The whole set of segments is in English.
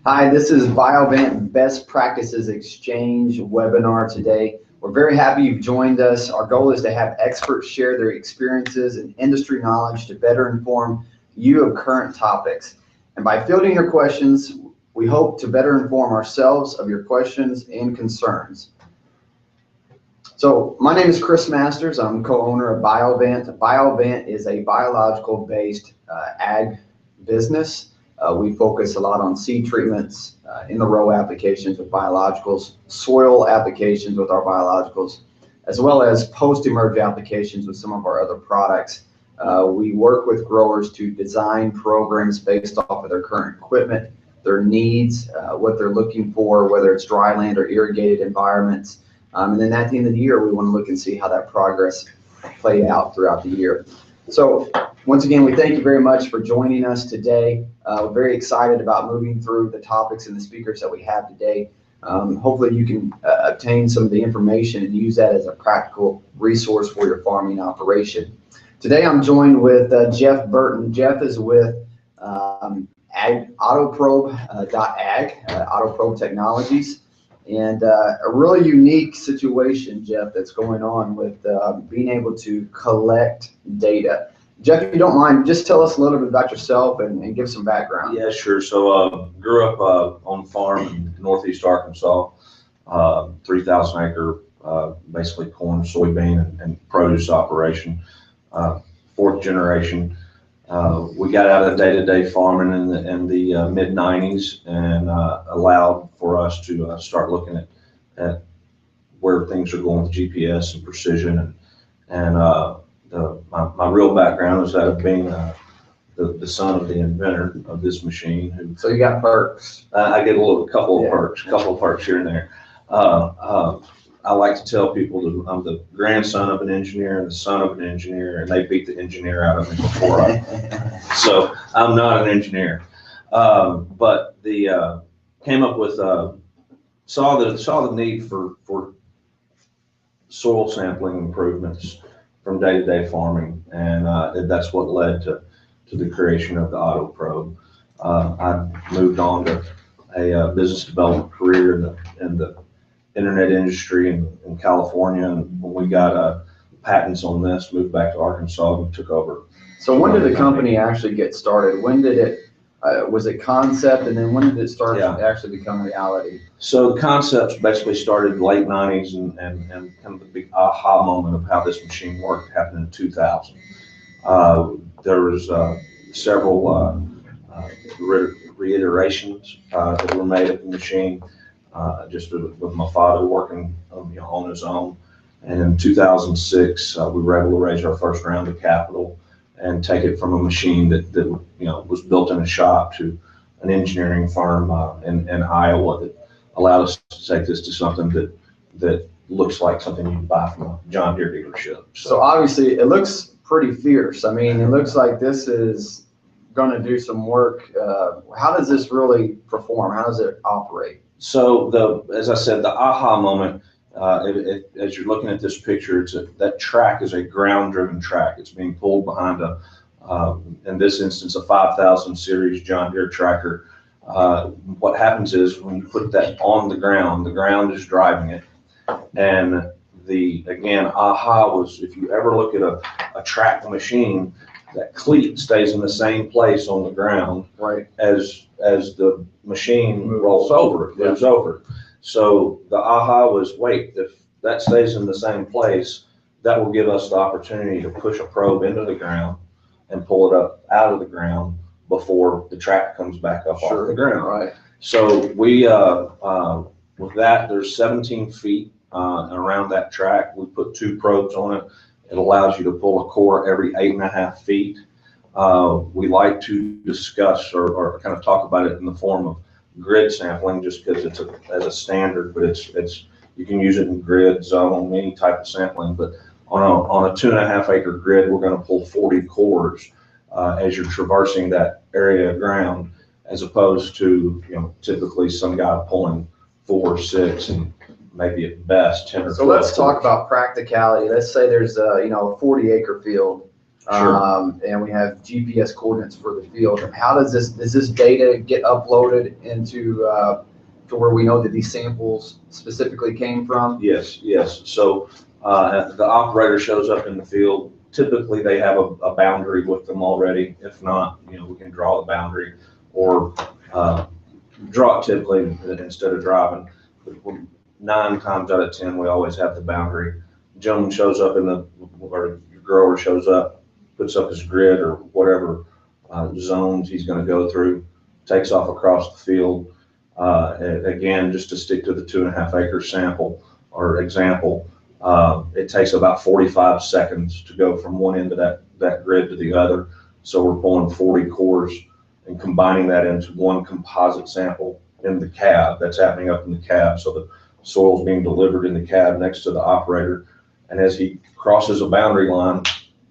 Hi, this is Biovent Best Practices Exchange webinar today. We're very happy you've joined us. Our goal is to have experts share their experiences and industry knowledge to better inform you of current topics. And by fielding your questions, we hope to better inform ourselves of your questions and concerns. So my name is Chris Masters. I'm co-owner of Biovent. Biovent is a biological-based ag business. We focus a lot on seed treatments, in the row applications with biologicals, soil applications with our biologicals, as well as post-emerge applications with some of our other products. We work with growers to design programs based off of their current equipment, their needs, what they're looking for, whether it's dry land or irrigated environments. And then at the end of the year, we want to look and see how that progress play out throughout the year. So once again, we thank you very much for joining us today. We're very excited about moving through the topics and the speakers that we have today. Hopefully you can obtain some of the information and use that as a practical resource for your farming operation. Today I'm joined with Jeff Burton. Jeff is with Autoprobe.ag, Autoprobe Technologies. And a really unique situation, Jeff, that's going on with being able to collect data. Jeff, if you don't mind, just tell us a little bit about yourself and give some background. Yeah, sure. So grew up on a farm in northeast Arkansas, 3,000 acre, basically corn, soybean, and produce operation, fourth generation. We got out of day-to-day farming in the mid-90s and allowed for us to start looking at where things are going with GPS and precision. And my real background is that of being the son of the inventor of this machine. So you got perks. I get a couple of perks here and there. I like to tell people that I'm the grandson of an engineer and the son of an engineer, and they beat the engineer out of me before so I'm not an engineer. But came up with saw the need for soil sampling improvements from day-to-day farming, and that's what led to the creation of the Autoprobe. I moved on to a business development career in the internet industry in California, and when we got patents on this, moved back to Arkansas and took over. So when did the company actually get started? When did it, was it concept, and then when did it start to actually become reality? So the concepts basically started late 90s, and kind of the big aha moment of how this machine worked happened in 2000. There was several reiterations that were made of the machine, just with my father working on his own. And in 2006, we were able to raise our first round of capital and take it from a machine that was built in a shop to an engineering firm in Iowa that allowed us to take this to something that looks like something you can buy from a John Deere dealership. So obviously it looks pretty fierce. I mean, it looks like this is going to do some work. How does this really perform? How does it operate? So as I said, the aha moment, as you're looking at this picture, that track is a ground-driven track. It's being pulled behind in this instance, a 5000 series John Deere tractor. What happens is when you put that on the ground is driving it. And again, aha was, if you ever look at a track machine, that cleat stays in the same place on the ground, right, as the machine rolls over, moves over. So the aha was, wait, if that stays in the same place, that will give us the opportunity to push a probe into the ground and pull it up out of the ground before the track comes back up off the ground. Right. So we, with that, there's 17 feet around that track. We put 2 probes on it. It allows you to pull a core every 8.5 feet. We like to discuss or kind of talk about it in the form of grid sampling, just because it's as a standard, but it's you can use it in grid, zone, any type of sampling. But on a 2.5 acre grid, we're going to pull 40 cores as you're traversing that area of ground, as opposed to typically some guy pulling 4 or 6 and maybe at best 10 or 12. So let's talk about practicality. Let's say there's a 40 acre field. And we have GPS coordinates for the field. How does this data get uploaded into to where we know that these samples specifically came from? Yes, yes. So the operator shows up in the field. Typically, they have a boundary with them already. If not, we can draw the boundary or draw it typically instead of driving. 9 times out of 10, we always have the boundary. Gentleman shows up or your grower shows up, puts up his grid or whatever zones he's going to go through, takes off across the field. Again, just to stick to the 2.5 acre sample or example, it takes about 45 seconds to go from one end of that grid to the other. So we're pulling 40 cores and combining that into one composite sample in the cab. That's happening up in the cab. So the soil's being delivered in the cab next to the operator. And as he crosses a boundary line,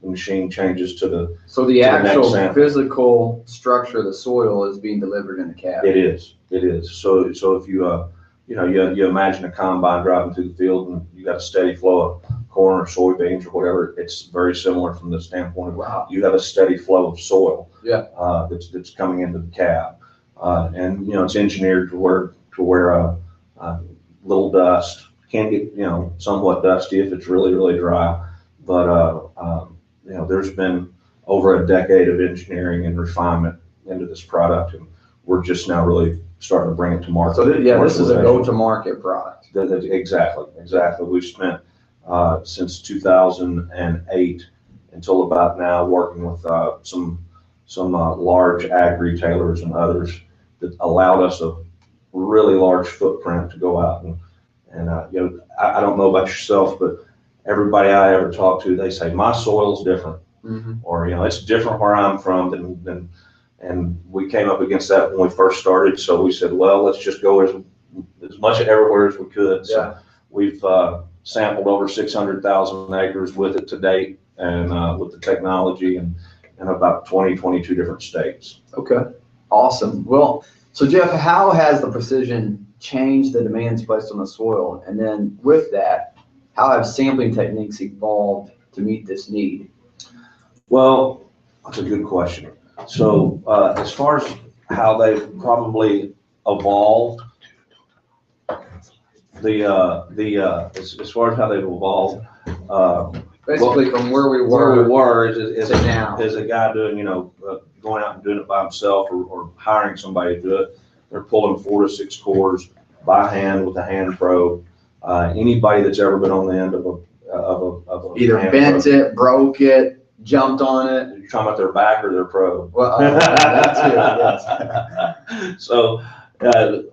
the machine changes to the So the actual physical structure of the soil is being delivered in the cab. It is. So if you imagine a combine driving through the field and you got a steady flow of corn or soybeans or whatever, it's very similar from the standpoint of you have a steady flow of soil. Yeah. That's coming into the cab, and it's engineered to where little dust can get somewhat dusty if it's really, really dry, but there's been over a decade of engineering and refinement into this product, and we're just now really starting to bring it to market. So this is a go-to-market product. Exactly. We've spent since 2008 until about now working with some large ag retailers and others that allowed us a really large footprint to go out and I don't know about yourself, but everybody I ever talk to, they say my soil's different, or it's different where I'm from than. And we came up against that when we first started. So we said, well, let's just go as much everywhere as we could. So we've sampled over 600,000 acres with it to date, and with the technology and about 22 different states. Okay, awesome. Well, so Jeff, how has the precision changed the demands placed on the soil? And then with that, how have sampling techniques evolved to meet this need? Well, that's a good question. So as far as how they've probably evolved, as far as how they've evolved, basically from where we were is a guy doing going out and doing it by himself or hiring somebody to do it. They're pulling 4 to 6 cores by hand with a hand probe. Anybody that's ever been on the end of a either bent it, broke it, jumped on it. You're talking about their back or their probe? Well, that's it, yes. So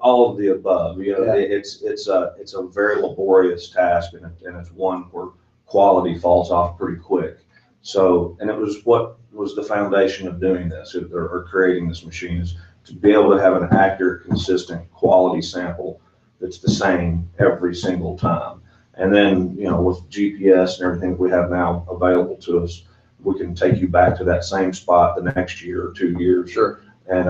all of the above. It's a very laborious task, and it's one where quality falls off pretty quick. So, and it was what was the foundation of doing this or creating this machine, is to be able to have an accurate, consistent quality sample that's the same every single time. And then, with GPS and everything that we have now available to us, we can take you back to that same spot the next year or 2 years. Sure. And,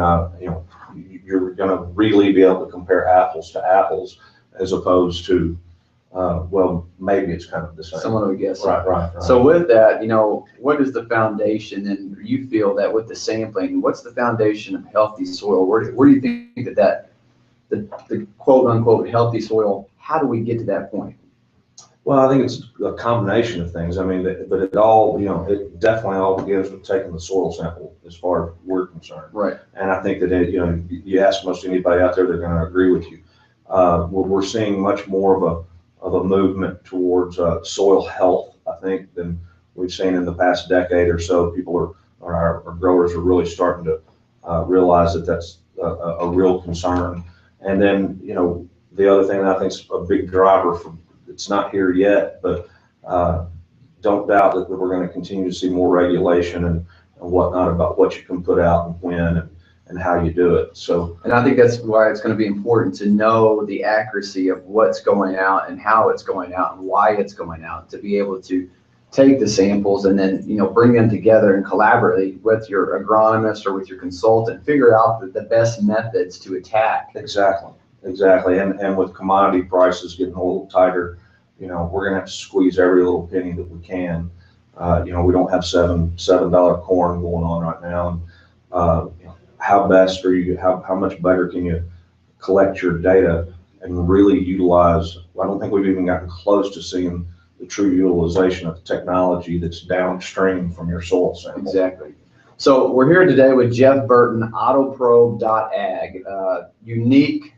you're going to really be able to compare apples to apples as opposed to, well, maybe it's kind of the same. Someone would guess. Right. So with that, what is the foundation, and you feel that with the sampling, what's the foundation of healthy soil? Where do you think that the quote unquote healthy soil, how do we get to that point? Well, I think it's a combination of things. I mean, but it all, it definitely all begins with taking the soil sample as far as we're concerned. Right. And I think that, you ask most anybody out there, they're going to agree with you. We're seeing much more of a movement towards soil health, I think, than we've seen in the past decade or so. People our growers are really starting to realize that that's a real concern. And then, the other thing that I think is a big driver for, it's not here yet, but don't doubt that we're going to continue to see more regulation and whatnot about what you can put out and when and how you do it. So, and I think that's why it's going to be important to know the accuracy of what's going out and how it's going out and why it's going out, to be able to take the samples and then bring them together and collaborate with your agronomist or with your consultant, figure out the best methods to attack. Exactly. And with commodity prices getting a little tighter, we're going to have to squeeze every little penny that we can. We don't have $7 corn going on right now. And, how much better can you collect your data and really utilize? I don't think we've even gotten close to seeing the true utilization of the technology that's downstream from your soil sample. Exactly. So we're here today with Jeff Burton, Autoprobe.ag, unique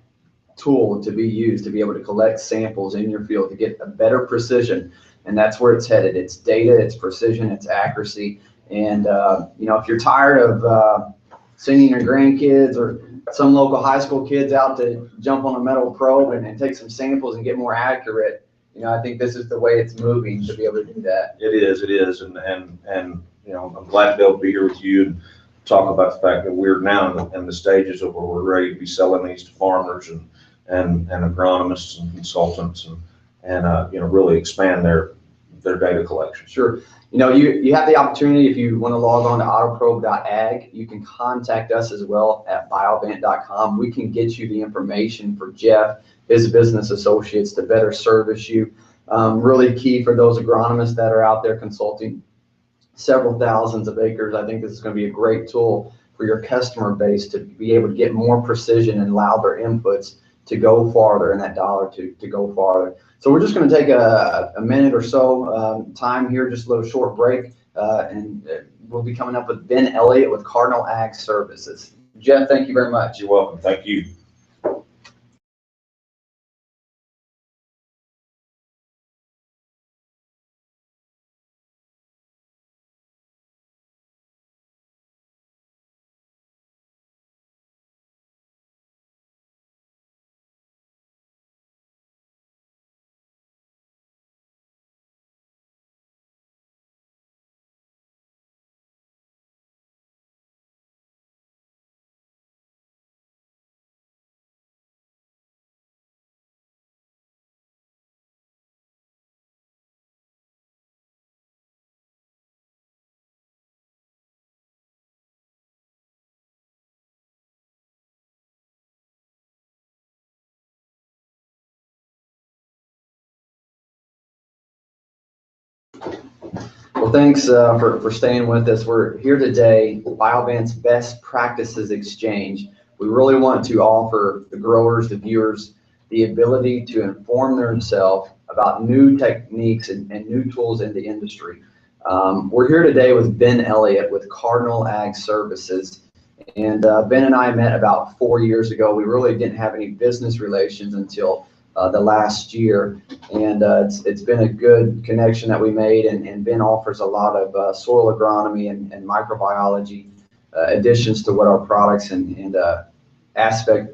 tool to be used to be able to collect samples in your field to get a better precision. And that's where it's headed. It's data, it's precision, it's accuracy. And, if you're tired of sending your grandkids or some local high school kids out to jump on a metal probe and take some samples and get more accurate, I think this is the way it's moving to be able to do that. It is. And I'm glad to be able to be here with you and talk about the fact that we're now in the stages of where we're ready to be selling these to farmers and agronomists and consultants and really expand their data collection. Sure. You have the opportunity, if you want to log on to autoprobe.ag, you can contact us as well at biovant.com. We can get you the information for Jeff, his business associates, to better service you. Really key for those agronomists that are out there consulting several thousands of acres. I think this is going to be a great tool for your customer base to be able to get more precision and allow their inputs to go farther and that dollar to go farther. So we're just going to take a minute or so time here, just a little short break, and we'll be coming up with Ben Elliott with Cardinal Ag Services. Jeff, thank you very much. You're welcome. Thank you. Well, thanks for staying with us. We're here today, Biovant's Best Practices Exchange. We really want to offer the growers, the viewers, the ability to inform themselves about new techniques and new tools in the industry. We're here today with Ben Elliott with Cardinal Ag Services. And Ben and I met about 4 years ago. We really didn't have any business relations until the last year, and it's been a good connection that we made, and Ben offers a lot of soil agronomy and microbiology additions to what our products and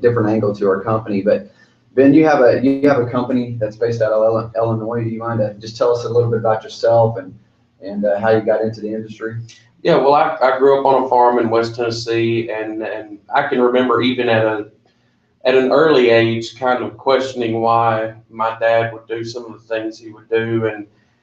different angle to our company. But Ben, you have a company that's based out of Illinois. Do you mind to just tell us a little bit about yourself and how you got into the industry? Yeah, well, I grew up on a farm in West Tennessee, and I can remember even at an early age kind of questioning why my dad would do some of the things he would do,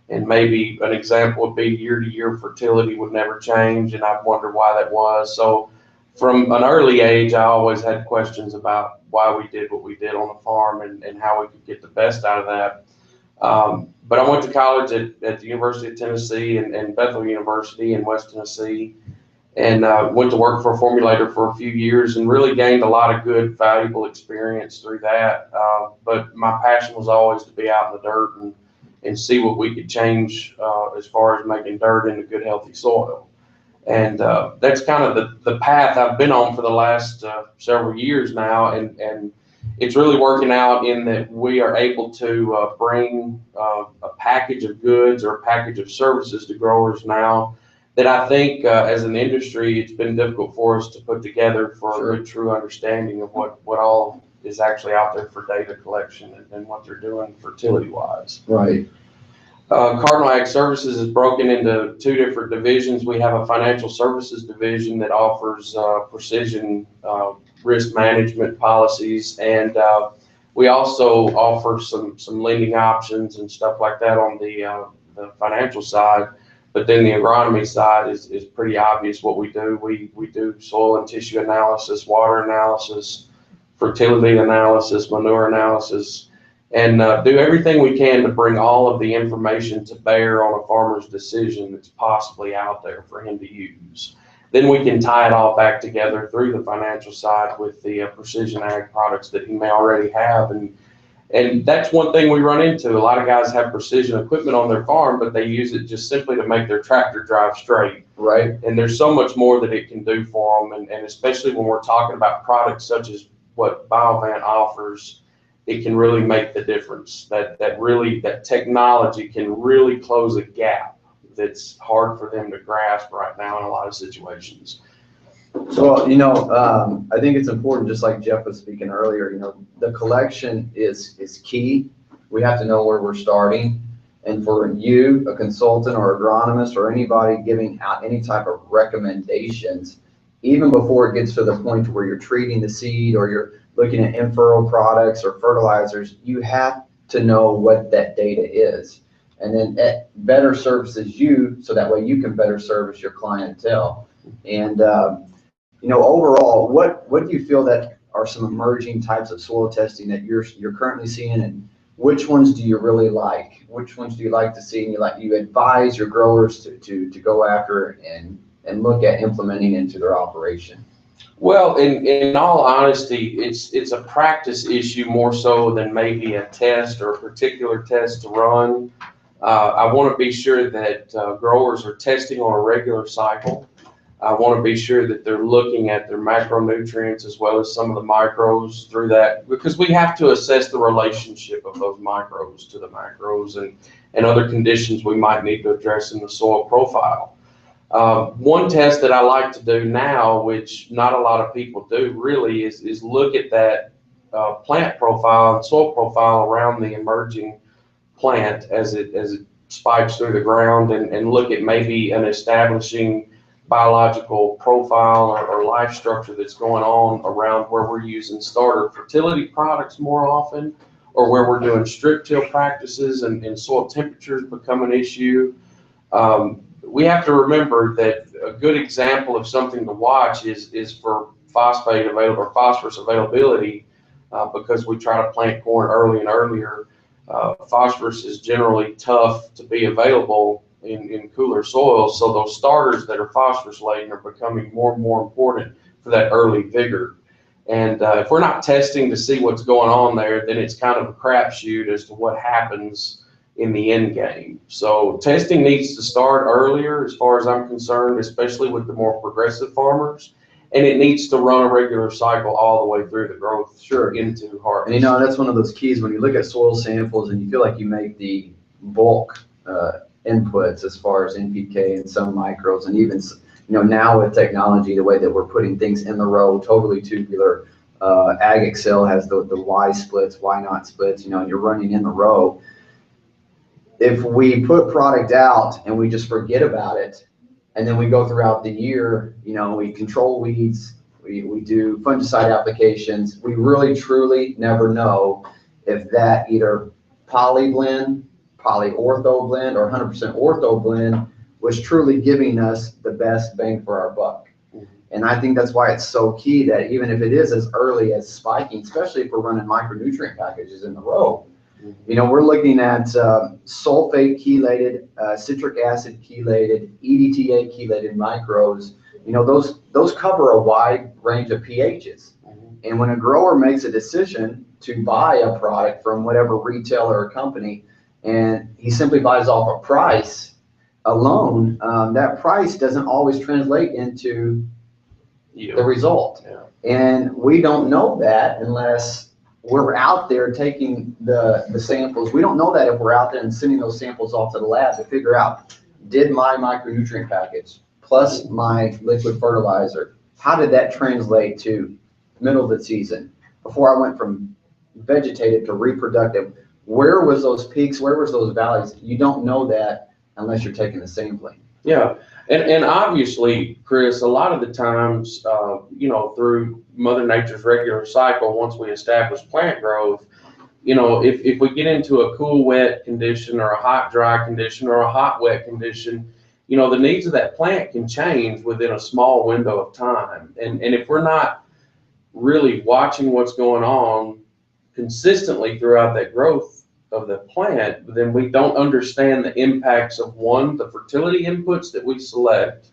and maybe an example would be year-to-year fertility would never change, and I'd wonder why that was. So from an early age, I always had questions about why we did what we did on the farm and how we could get the best out of that. But I went to college at the University of Tennessee and Bethel University in West Tennessee, and went to work for a formulator for a few years and really gained a lot of good, valuable experience through that. But my passion was always to be out in the dirt and see what we could change as far as making dirt into good, healthy soil. And that's kind of the path I've been on for the last several years now. And it's really working out in that we are able to bring a package of goods or a package of services to growers now that I think as an industry, it's been difficult for us to put together for a good, true understanding of what all is actually out there for data collection and what they're doing fertility-wise. Right. Cardinal Ag Services is broken into two different divisions. We have a financial services division that offers precision risk management policies, and we also offer some lending options and stuff like that on the financial side. But then the agronomy side is pretty obvious what we do. We do soil and tissue analysis, water analysis, fertility analysis, manure analysis, and do everything we can to bring all of the information to bear on a farmer's decision that's possibly out there for him to use. Then we can tie it all back together through the financial side with the precision ag products that he may already have. And that's one thing we run into. A lot of guys have precision equipment on their farm, but they use it just simply to make their tractor drive straight. Right. And there's so much more that it can do for them. And especially when we're talking about products such as what Biovant offers, it can really make the difference. That technology can really close a gap that's hard for them to grasp right now in a lot of situations. So, I think it's important, just like Jeff was speaking earlier, the collection is key. We have to know where we're starting. And for you, a consultant or agronomist or anybody giving out any type of recommendations, even before it gets to the point where you're treating the seed or you're looking at in-furrow products or fertilizers, you have to know what that data is. And then it better services you, so that way you can better service your clientele. And overall, what do you feel that are some emerging types of soil testing that you're currently seeing, and which ones do you really like? Which ones do you like to see, and you advise your growers to go after and look at implementing into their operation? Well, in all honesty, it's a practice issue more so than maybe a test or a particular test to run. I want to be sure that growers are testing on a regular cycle. I want to be sure that they're looking at their macronutrients as well as some of the micros through that, because we have to assess the relationship of those micros to the macros and other conditions we might need to address in the soil profile. One test that I like to do now, which not a lot of people do really, is look at that plant profile and soil profile around the emerging plant as it spikes through the ground, and look at maybe an establishing biological profile or life structure that's going on around where we're using starter fertility products more often, or where we're doing strip till practices and soil temperatures become an issue. We have to remember that a good example of something to watch is for phosphate available or phosphorus availability, because we try to plant corn early and earlier. Phosphorus is generally tough to be available in cooler soils, so those starters that are phosphorus laden are becoming more and more important for that early vigor. And if we're not testing to see what's going on there, then it's kind of a crapshoot as to what happens in the end game. So testing needs to start earlier, as far as I'm concerned, especially with the more progressive farmers, and it needs to run a regular cycle all the way through the growth into harvest. And that's one of those keys when you look at soil samples and you feel like you make the bulk inputs as far as NPK and some micros, and even now with technology, the way that we're putting things in the row, totally tubular. Ag Excel has the Y splits, Y not splits, and you're running in the row. If we put product out and we just forget about it, and then we go throughout the year, we control weeds, we do fungicide applications, we really truly never know if that either poly blend, poly-ortho blend, or 100% ortho blend was truly giving us the best bang for our buck. And I think that's why it's so key that even if it is as early as spiking, especially if we're running micronutrient packages in the row, we're looking at sulfate chelated, citric acid chelated, EDTA chelated micros. Those cover a wide range of pHs. And when a grower makes a decision to buy a product from whatever retailer or company, and he simply buys off a price alone, that price doesn't always translate into the result. Yeah. And we don't know that unless we're out there taking the samples. We don't know that if we're out there and sending those samples off to the lab to figure out, did my micronutrient package plus my liquid fertilizer, how did that translate to middle of the season before I went from vegetative to reproductive? Where was those peaks? Where was those valleys? You don't know that unless you're taking the sampling. Yeah, and obviously, Chris, a lot of the times, through Mother Nature's regular cycle, once we establish plant growth, if we get into a cool wet condition or a hot dry condition or a hot wet condition, the needs of that plant can change within a small window of time. And if we're not really watching what's going on consistently throughout that growth of the plant, then we don't understand the impacts of one, the fertility inputs that we select,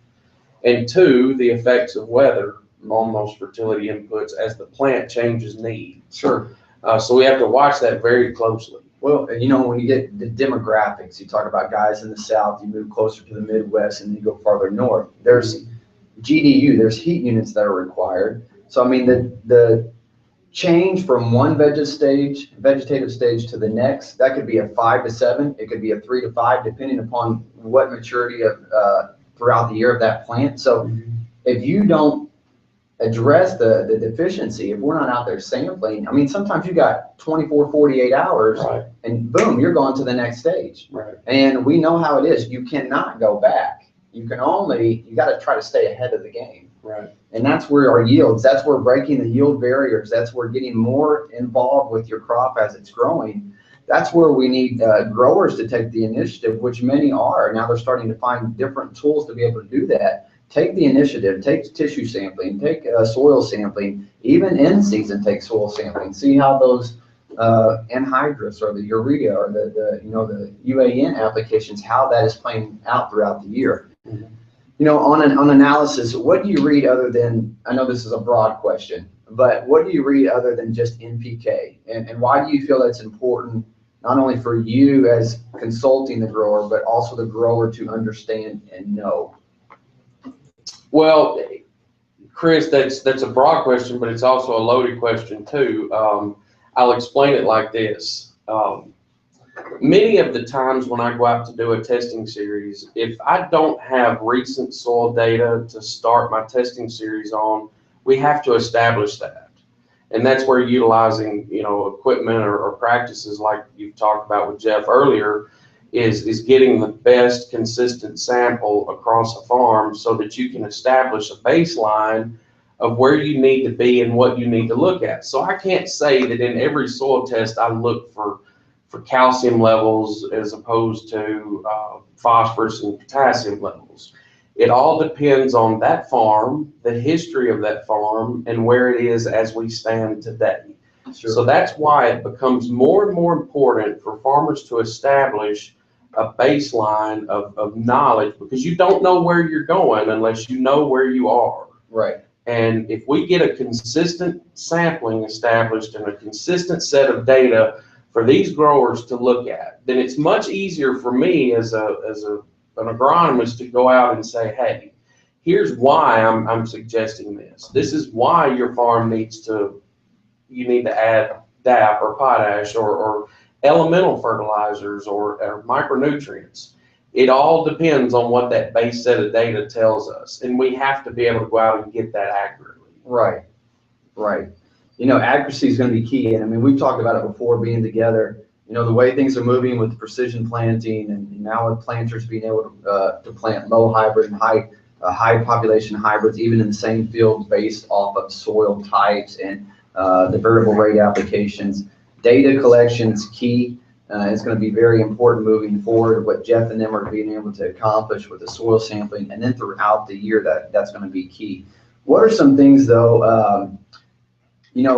and two, the effects of weather on those fertility inputs as the plant changes needs. Sure. So we have to watch that very closely. Well, you know, when you get the demographics, you talk about guys in the South, you move closer to the Midwest, and then you go farther north. There's GDU, there's heat units that are required. So, I mean, the change from one vegetative stage to the next, that could be a 5 to 7, it could be a 3 to 5, depending upon what maturity of throughout the year of that plant. So if you don't address the deficiency, if we're not out there sampling, I mean, sometimes you got 24, 48 hours, Right. and boom, you're going to the next stage. Right. And we know how it is. You cannot go back. You got to try to stay ahead of the game. Right. And that's where our yields, that's where breaking the yield barriers, that's where getting more involved with your crop as it's growing. That's where we need growers to take the initiative, which many are. Now they're starting to find different tools to be able to do that. Take the initiative, take tissue sampling, take soil sampling, even in season, take soil sampling. See how those anhydrous or the urea or the UAN applications, how that is playing out throughout the year. Mm-hmm. You know, on analysis, what do you read other than, I know this is a broad question, but what do you read other than just NPK? And why do you feel that's important, not only for you as consulting the grower, but also the grower to understand and know? Well, Chris, that's a broad question, but it's also a loaded question too. I'll explain it like this. Many of the times when I go out to do a testing series, if I don't have recent soil data to start my testing series on, we have to establish that. And that's where utilizing, equipment or practices like you've talked about with Jeff earlier is getting the best consistent sample across a farm so that you can establish a baseline of where you need to be and what you need to look at. So I can't say that in every soil test I look for calcium levels as opposed to phosphorus and potassium levels. It all depends on that farm, the history of that farm, and where it is as we stand today. Sure. So that's why it becomes more and more important for farmers to establish a baseline of knowledge, because you don't know where you're going unless you know where you are. Right. And if we get a consistent sampling established and a consistent set of data for these growers to look at, then it's much easier for me as an agronomist to go out and say, hey, here's why I'm suggesting this. This is why your farm you need to add DAP or potash or elemental fertilizers or micronutrients. It all depends on what that base set of data tells us, and we have to be able to go out and get that accurately. Right. Accuracy is going to be key. And I mean, we've talked about it before being together. The way things are moving with precision planting, and now with planters being able to plant low hybrid and high population hybrids, even in the same field based off of soil types and the variable rate applications. Data collection is key. It's going to be very important moving forward. What Jeff and them are being able to accomplish with the soil sampling, and then throughout the year, that's going to be key. What are some things, though,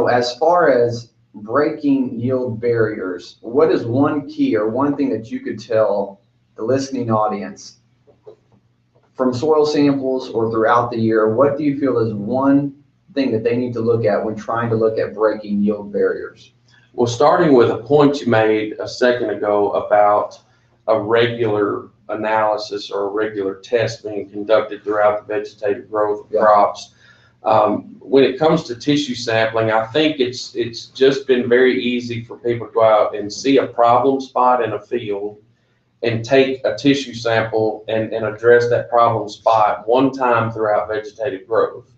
as far as breaking yield barriers, what is one key or one thing that you could tell the listening audience from soil samples or throughout the year? What do you feel is one thing that they need to look at when trying to look at breaking yield barriers? Well, starting with a point you made a second ago about a regular analysis or a regular test being conducted throughout the vegetative growth of crops. When it comes to tissue sampling, I think it's just been very easy for people to go out and see a problem spot in a field and take a tissue sample and address that problem spot one time throughout vegetative growth.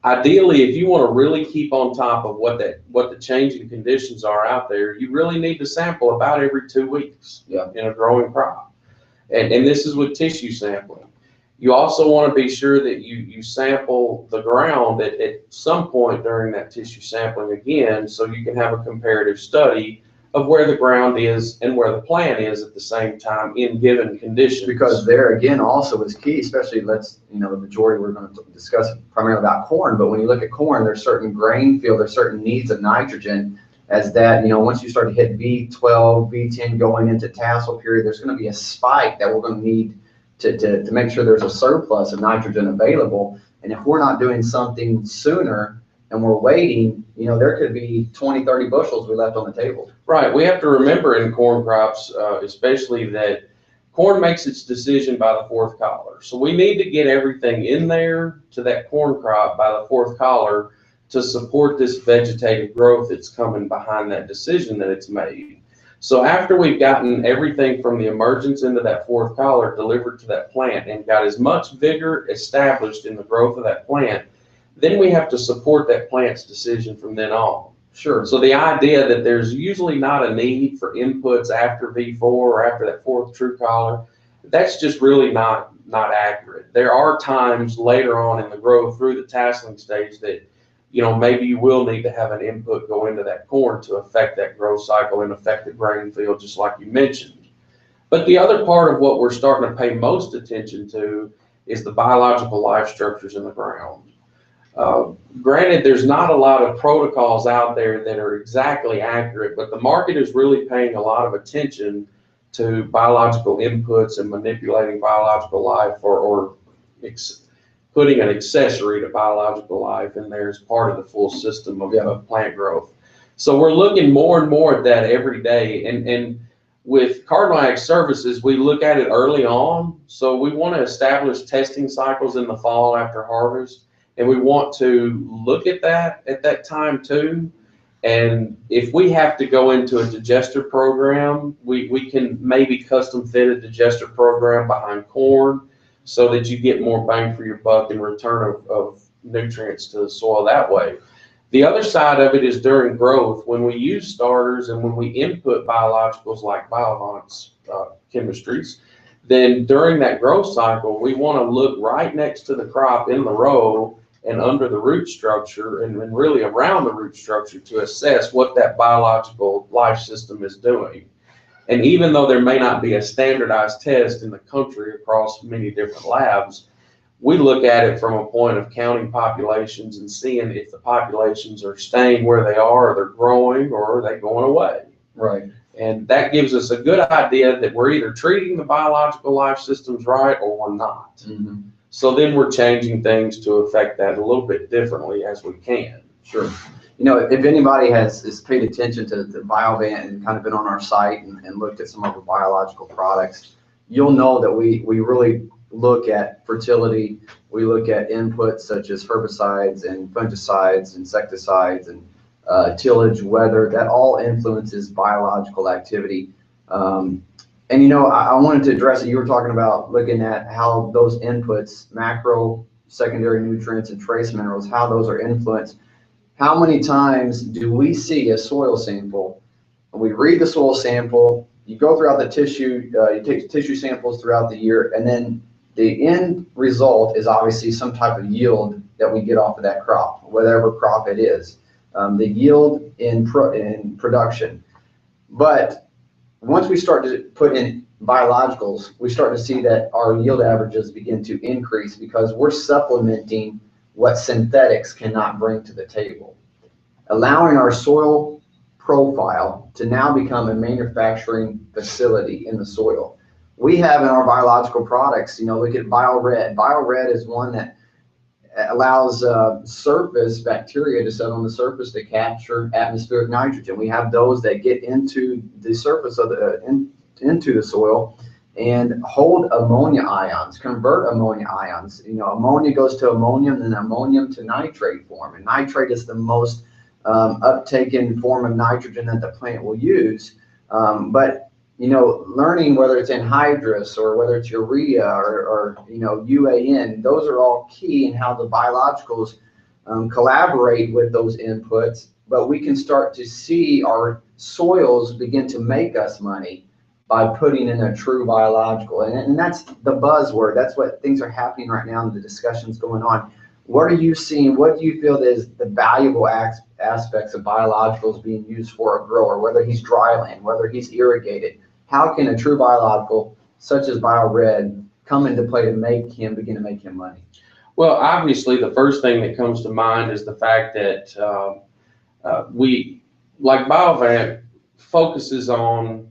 Ideally, if you want to really keep on top of what the changing conditions are out there, you really need to sample about every 2 weeks in a growing crop. And this is with tissue sampling. You also want to be sure that you sample the ground at some point during that tissue sampling again, so you can have a comparative study of where the ground is and where the plant is at the same time in given conditions. Because there again also is key, especially the majority we're going to discuss primarily about corn, but when you look at corn, there's certain grain field, there's certain needs of nitrogen. as that, once you start to hit V12, V10 going into tassel period, there's going to be a spike that we're going to need to make sure there's a surplus of nitrogen available. And if we're not doing something sooner and we're waiting, there could be 20, 30 bushels we left on the table. Right. We have to remember in corn crops, especially that corn makes its decision by the fourth collar. So we need to get everything in there to that corn crop by the fourth collar to support this vegetative growth that's coming behind that decision that it's made. So after we've gotten everything from the emergence into that fourth collar delivered to that plant and got as much vigor established in the growth of that plant, then we have to support that plant's decision from then on. Sure. So the idea that there's usually not a need for inputs after V4 or after that fourth true collar, that's just really not accurate. There are times later on in the growth through the tasseling stage that maybe you will need to have an input go into that corn to affect that growth cycle and affect the grain field, just like you mentioned. But the other part of what we're starting to pay most attention to is the biological life structures in the ground. Granted, there's not a lot of protocols out there that are exactly accurate, but the market is really paying a lot of attention to biological inputs and manipulating biological life or putting an accessory to biological life in there as part of the full system of plant growth. So we're looking more and more at that every day. And with Cardinal Ag Services, we look at it early on. So we want to establish testing cycles in the fall after harvest. And we want to look at that time too. And if we have to go into a digester program, we can maybe custom fit a digester program behind corn, so that you get more bang for your buck in return of nutrients to the soil that way. The other side of it is during growth, when we use starters and when we input biologicals like Biovance chemistries, then during that growth cycle, we want to look right next to the crop in the row and under the root structure and really around the root structure to assess what that biological life system is doing. And even though there may not be a standardized test in the country across many different labs, we look at it from a point of counting populations and seeing if the populations are staying where they are, or they're growing, or are they going away. Right. And that gives us a good idea that we're either treating the biological life systems right or we're not. Mm-hmm. So then we're changing things to affect that a little bit differently as we can. Sure. If anybody has paid attention to Biovant and kind of been on our site and looked at some of our biological products, you'll know that we really look at fertility. We look at inputs such as herbicides and fungicides, insecticides, and tillage, weather. That all influences biological activity. And I wanted to address it. You were talking about looking at how those inputs, macro, secondary nutrients, and trace minerals, how those are influenced. How many times do we see a soil sample, and we read the soil sample, you go throughout the tissue, you take tissue samples throughout the year, and then the end result is obviously some type of yield that we get off of that crop, whatever crop it is, the yield in production. But once we start to put in biologicals, we start to see that our yield averages begin to increase because we're supplementing what synthetics cannot bring to the table, allowing our soil profile to now become a manufacturing facility in the soil. We have in our biological products, look at BioRed. BioRed is one that allows surface bacteria to settle on the surface to capture atmospheric nitrogen. We have those that get into the surface of into the soil and hold ammonia ions, convert ammonia ions. Ammonia goes to ammonium and ammonium to nitrate form. And nitrate is the most uptaken form of nitrogen that the plant will use. But learning whether it's anhydrous or whether it's urea or UAN, those are all key in how the biologicals collaborate with those inputs. But we can start to see our soils begin to make us money by putting in a true biological. And that's the buzzword. That's what things are happening right now in the discussions going on. What are you seeing? What do you feel is the valuable aspects of biologicals being used for a grower, whether he's dryland, whether he's irrigated? How can a true biological, such as BioRed, come into play to begin to make him money? Well, obviously, the first thing that comes to mind is the fact that like Biovant focuses on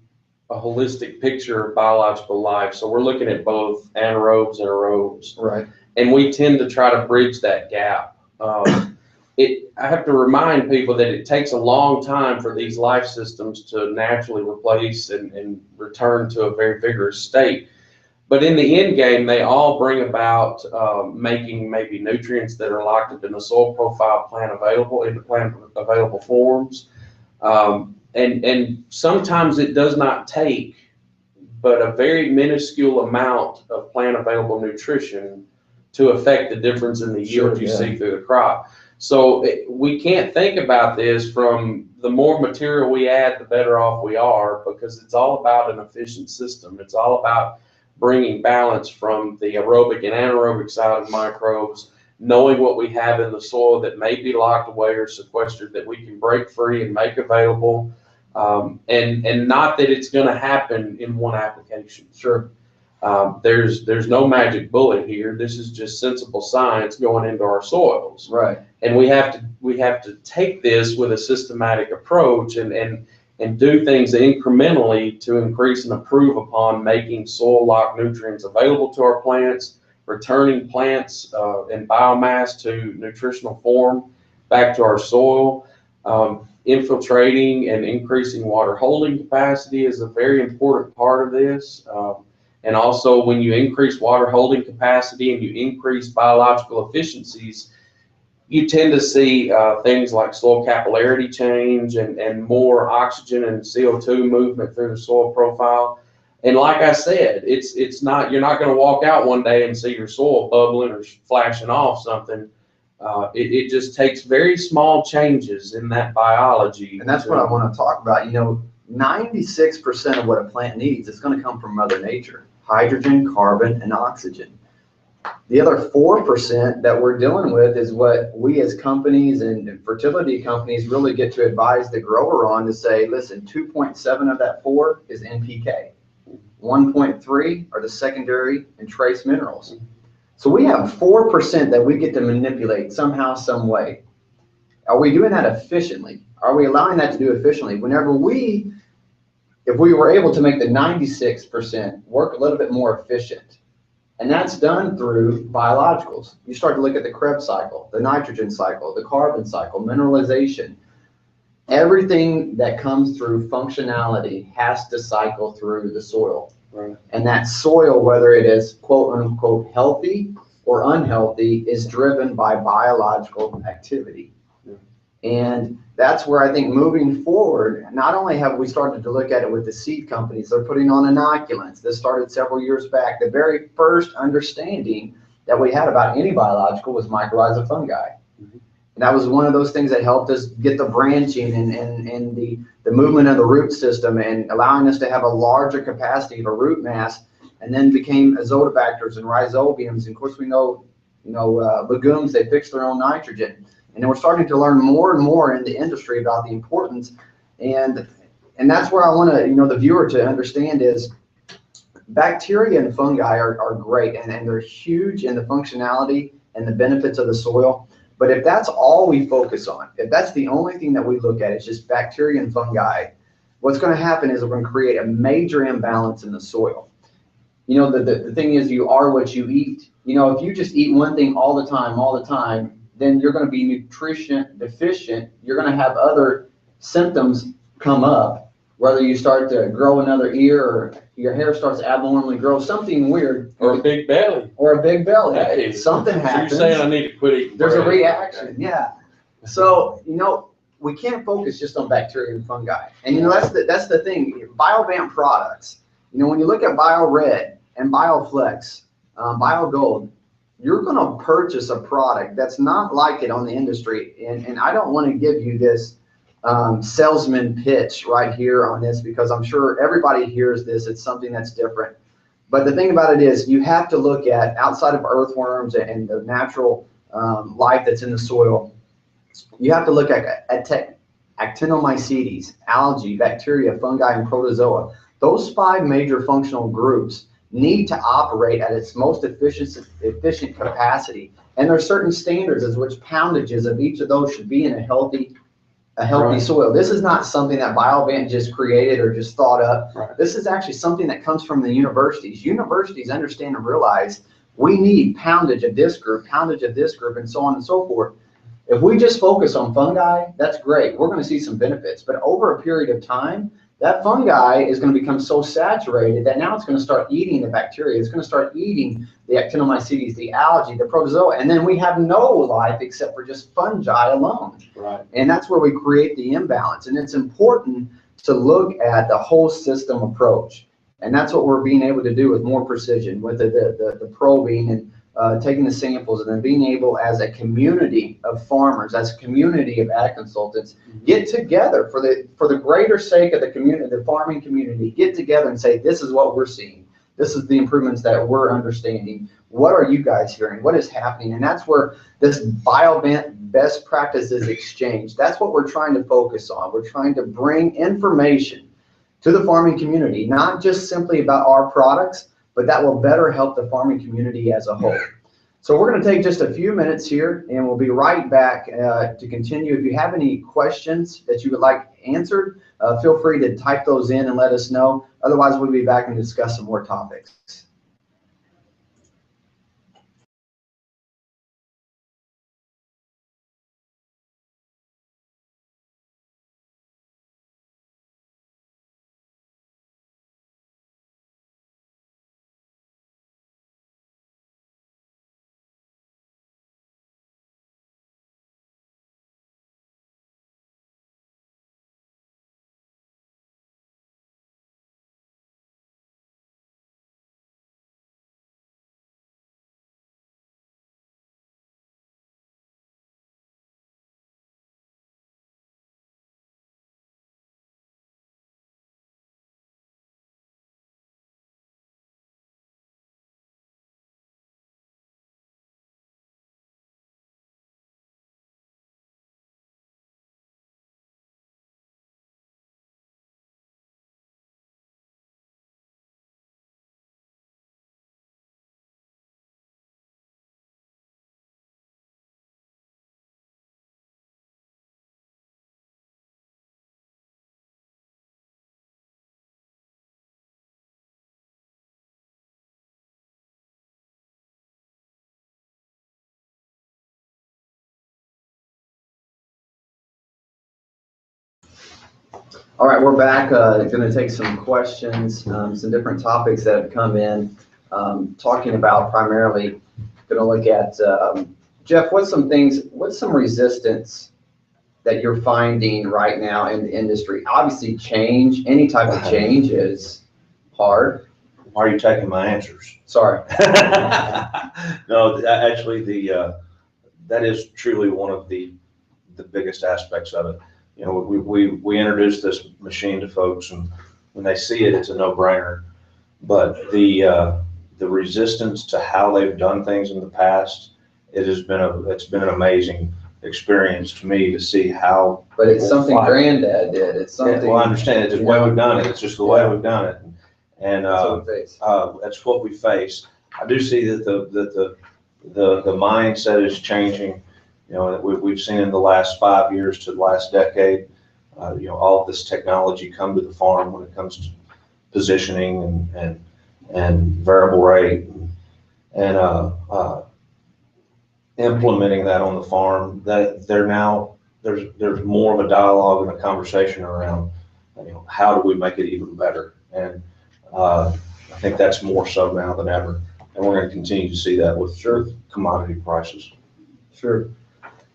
a holistic picture of biological life. So we're looking at both anaerobes and aerobes, Right. and we tend to try to bridge that gap. I have to remind people that it takes a long time for these life systems to naturally replace and return to a very vigorous state. But in the end game, they all bring about making maybe nutrients that are locked up in the soil profile plant available into plant available forms. And sometimes it does not take but a very minuscule amount of plant available nutrition to affect the difference in the yield you see through the crop. So we can't think about this from the more material we add, the better off we are, because it's all about an efficient system. It's all about bringing balance from the aerobic and anaerobic side of microbes, knowing what we have in the soil that may be locked away or sequestered that we can break free and make available, and not that it's going to happen in one application. Sure. There's no magic bullet here. This is just sensible science going into our soils. Right. And we have to take this with a systematic approach and do things incrementally to increase and improve upon making soil locked nutrients available to our plants, returning plants and biomass to nutritional form back to our soil. Infiltrating and increasing water holding capacity is a very important part of this. And also, when you increase water holding capacity and you increase biological efficiencies, you tend to see things like soil capillarity change and more oxygen and CO2 movement through the soil profile. And like I said, it's not, you're not going to walk out one day and see your soil bubbling or flashing off something. It just takes very small changes in that biology. And that's what I want to talk about. 96% of what a plant needs is going to come from Mother Nature: hydrogen, carbon, and oxygen. The other 4% that we're dealing with is what we as companies and fertility companies really get to advise the grower on, to say, listen, 2.7 of that 4 is NPK. 1.3 are the secondary and trace minerals. So we have 4% that we get to manipulate somehow, some way. Are we doing that efficiently? Are we allowing that to do efficiently? If we were able to make the 96% work a little bit more efficient, and that's done through biologicals. You start to look at the Krebs cycle, the nitrogen cycle, the carbon cycle, mineralization. Everything that comes through functionality has to cycle through the soil. Right. And that soil, whether it is quote unquote healthy or unhealthy, is driven by biological activity. And that's where I think moving forward, not only have we started to look at it with the seed companies, they're putting on inoculants. This started several years back. The very first understanding that we had about any biological was mycorrhizal fungi. Mm-hmm. And that was one of those things that helped us get the branching and the movement of the root system, and allowing us to have a larger capacity of a root mass, and then became azotobacters and rhizobiums. And of course, we know legumes, they fix their own nitrogen. And then we're starting to learn more and more in the industry about the importance. And that's where I want to, the viewer to understand is bacteria and fungi are great, and they're huge in the functionality and the benefits of the soil. But if that's all we focus on, if that's the only thing that we look at, it's just bacteria and fungi, what's going to happen is we're going to create a major imbalance in the soil. The thing is, you are what you eat. If you just eat one thing all the time, then you're going to be nutrition deficient. You're going to have other symptoms come up, whether you start to grow another ear, or your hair starts abnormally grow, something weird. Or a big belly. Hey, something happens. So you're saying I need to quit eating There's bread. a reaction, yeah. So, we can't focus just on bacteria and fungi. And that's the thing. Biovant products, when you look at BioRed and BioFlex, BioGold, you're going to purchase a product that's not like it on the industry. And I don't want to give you this salesman pitch right here on this, because I'm sure everybody hears this. It's something that's different. But the thing about it is, you have to look at, outside of earthworms and the natural life that's in the soil, you have to look at actinomycetes, algae, bacteria, fungi, and protozoa. Those 5 major functional groups need to operate at its most efficient capacity. And there are certain standards as which poundages of each of those should be in a healthy a healthy Right. soil. This is not something that Biovant just created or just thought up. Right. This is actually something that comes from the universities. Universities understand and realize we need poundage of this group, poundage of this group, and so on and so forth. If we just focus on fungi, that's great. We're going to see some benefits. But over a period of time, that fungi is going to become so saturated that now it's going to start eating the bacteria. It's going to start eating the actinomycetes, the algae, the protozoa, and then we have no life except for just fungi alone. Right. And that's where we create the imbalance. And it's important to look at the whole system approach. And that's what we're being able to do with more precision, with the probing and taking the samples, and then being able, as a community of farmers, as a community of ag consultants, get together for the greater sake of the community, the farming community, get together and say, this is what we're seeing. This is the improvements that we're understanding. What are you guys hearing? What is happening? And that's where this Biovant best practices exchange, that's what we're trying to focus on. We're trying to bring information to the farming community, not just simply about our products, but that will better help the farming community as a whole. So we're going to take just a few minutes here, and we'll be right back to continue. If you have any questions that you would like answered, feel free to type those in and let us know. Otherwise, we'll be back and discuss some more topics. All right, we're back. Going to take some questions, some different topics that have come in, talking about primarily, going to look at, Jeff, what's some resistance that you're finding right now in the industry? Obviously, any type of change is hard. Why are you taking my answers? Sorry. No, actually, that is truly one of the biggest aspects of it. You know, we introduced this machine to folks, and when they see it, it's a no-brainer. But the resistance to how they've done things in the past, it's been an amazing experience to me to see how. But it's something Granddad did. It's something. Yeah, well, I understand. It's just the way we've done it. It's just the way we've done it, and that's what we face. I do see that the mindset is changing. You know, we've seen in the last 5 years to the last decade, you know, all of this technology come to the farm when it comes to positioning and variable rate and implementing that on the farm. That there's more of a dialogue and a conversation around, you know, how do we make it even better? And I think that's more so now than ever, and we're going to continue to see that with commodity prices. Sure.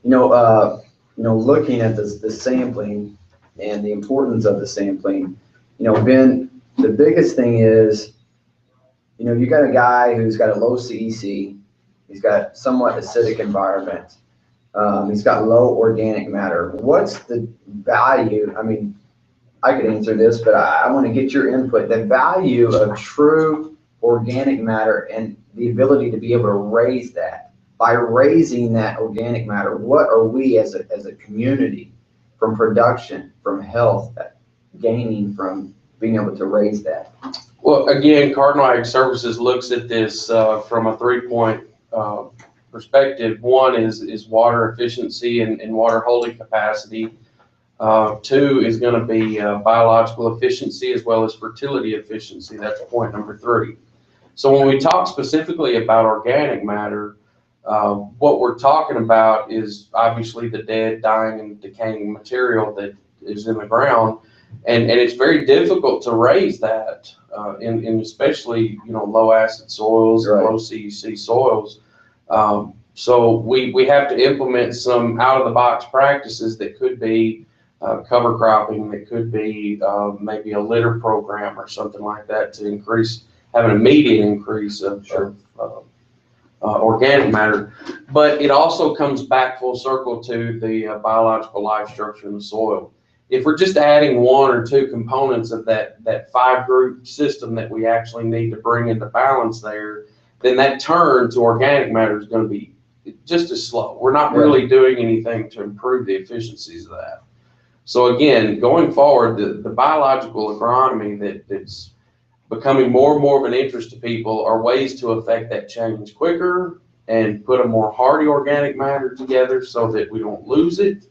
You know, looking at the sampling and the importance of the sampling, you know, Ben, the biggest thing is, you know, you got a guy who's got a low CEC, he's got somewhat acidic environment, he's got low organic matter. What's the value? I mean, I could answer this, but I want to get your input. The value of true organic matter and the ability to be able to raise that. By raising that organic matter, what are we as a community, from production, from health, gaining from being able to raise that? Well, again, Cardinal Ag Services looks at this from a 3-point perspective. One is water efficiency and water holding capacity. Two is going to be biological efficiency as well as fertility efficiency. That's point number 3. So when we talk specifically about organic matter, what we're talking about is obviously the dead, dying, and decaying material that is in the ground, and it's very difficult to raise that in especially low acid soils and low CEC soils. So we have to implement some out of the box practices that could be cover cropping, that could be maybe a litter program or something like that to have an immediate increase of organic matter. But it also comes back full circle to the biological life structure in the soil. If we're just adding 1 or 2 components of that 5-group system that we actually need to bring into balance there, then that turn to organic matter is going to be just as slow. We're not really doing anything to improve the efficiencies of that. So again, going forward, the biological agronomy that's becoming more and more of an interest to people are ways to affect that change quicker and put a more hardy organic matter together so that we don't lose it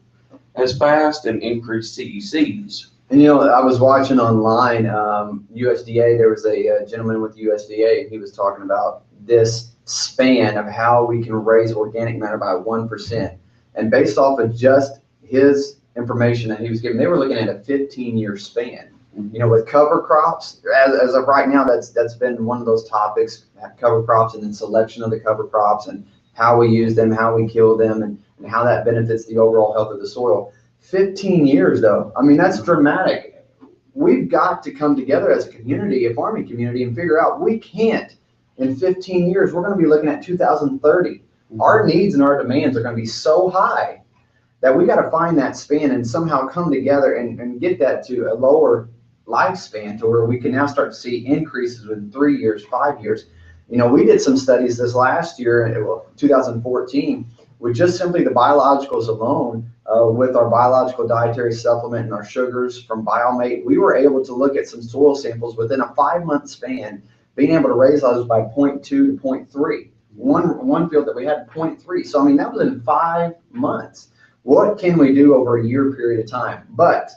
as fast and increase CECs. And I was watching online, USDA, there was a gentleman with USDA, and he was talking about this span of how we can raise organic matter by 1%. And based off of just his information that he was giving, they were looking at a 15-year span. With cover crops, as of right now, that's been one of those topics, cover crops, and then selection of the cover crops and how we use them, how we kill them, and how that benefits the overall health of the soil. 15 years, though, I mean, that's dramatic. We've got to come together as a community, a farming community, and figure out we can't. In 15 years, we're going to be looking at 2030. Our needs and our demands are going to be so high that we got to find that span and somehow come together and get that to a lower lifespan to where we can now start to see increases within 3 years, 5 years. We did some studies this last year, 2014, with just simply the biologicals alone, with our biological dietary supplement and our sugars from Biomate. We were able to look at some soil samples within a 5-month span, being able to raise those by 0.2 to 0.3. One field that we had 0.3. So, I mean, that was in 5 months. What can we do over a year period of time? But